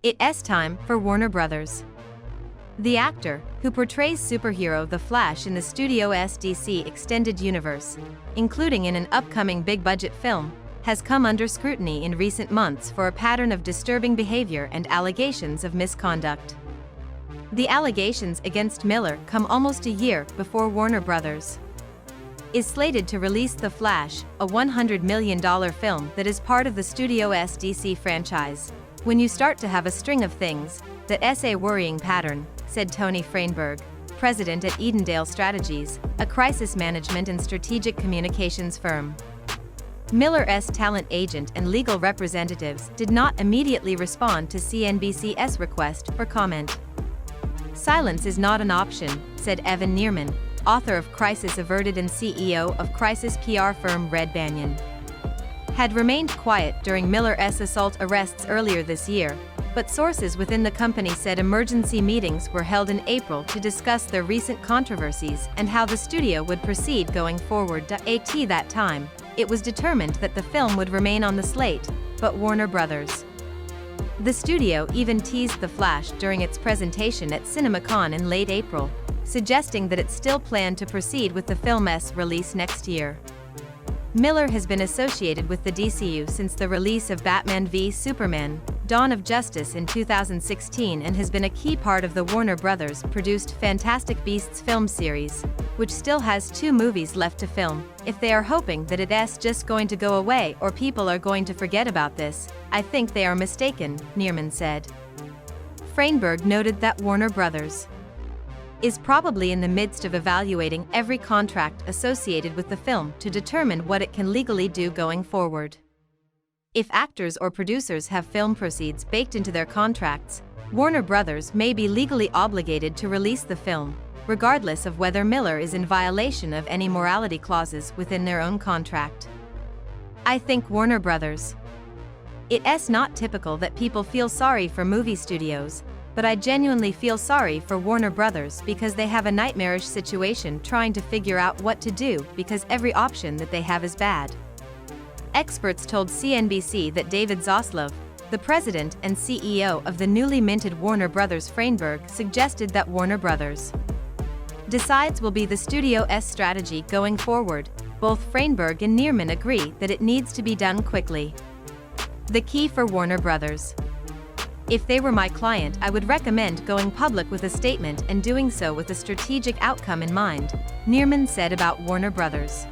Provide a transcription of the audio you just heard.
It's time for Warner Brothers. The actor, who portrays superhero The Flash in the Studio's DC Extended Universe, including in an upcoming big-budget film, has come under scrutiny in recent months for a pattern of disturbing behavior and allegations of misconduct. The allegations against Miller come almost a year before Warner Brothers is slated to release The Flash, a $100 million film that is part of the Studio's DC franchise. When you start to have a string of things, that's a worrying pattern, said Tony Freinberg, president at Edendale Strategies, a crisis management and strategic communications firm. Miller's talent agent and legal representatives did not immediately respond to CNBC's request for comment. Silence is not an option, said Evan Nierman, author of Crisis Averted and CEO of crisis PR firm Red Banyan. Had remained quiet during Miller's assault arrests earlier this year, but sources within the company said emergency meetings were held in April to discuss their recent controversies and how the studio would proceed going forward. At that time, it was determined that the film would remain on the slate, but Warner Brothers. The studio even teased The Flash during its presentation at CinemaCon in late April, suggesting that it still planned to proceed with the film's release next year. Miller has been associated with the DCU since the release of Batman v Superman: Dawn of Justice in 2016 and has been a key part of the Warner Brothers-produced Fantastic Beasts film series, which still has 2 movies left to film. If they are hoping that it's just going to go away or people are going to forget about this, I think they are mistaken, Nierman said. Freinberg noted that Warner Brothers is probably in the midst of evaluating every contract associated with the film to determine what it can legally do going forward. If actors or producers have film proceeds baked into their contracts, Warner Brothers may be legally obligated to release the film, regardless of whether Miller is in violation of any morality clauses within their own contract. I think Warner Brothers. It's not typical that people feel sorry for movie studios, but I genuinely feel sorry for Warner Brothers because they have a nightmarish situation trying to figure out what to do because every option that they have is bad. Experts told CNBC that David Zaslav, the president and CEO of the newly minted Warner Brothers Freinberg, suggested that Warner Brothers decides will be the studio's strategy going forward. Both Freinberg and Nierman agree that it needs to be done quickly. The key for Warner Brothers. If they were my client, I would recommend going public with a statement and doing so with a strategic outcome in mind, Nierman said about Warner Brothers.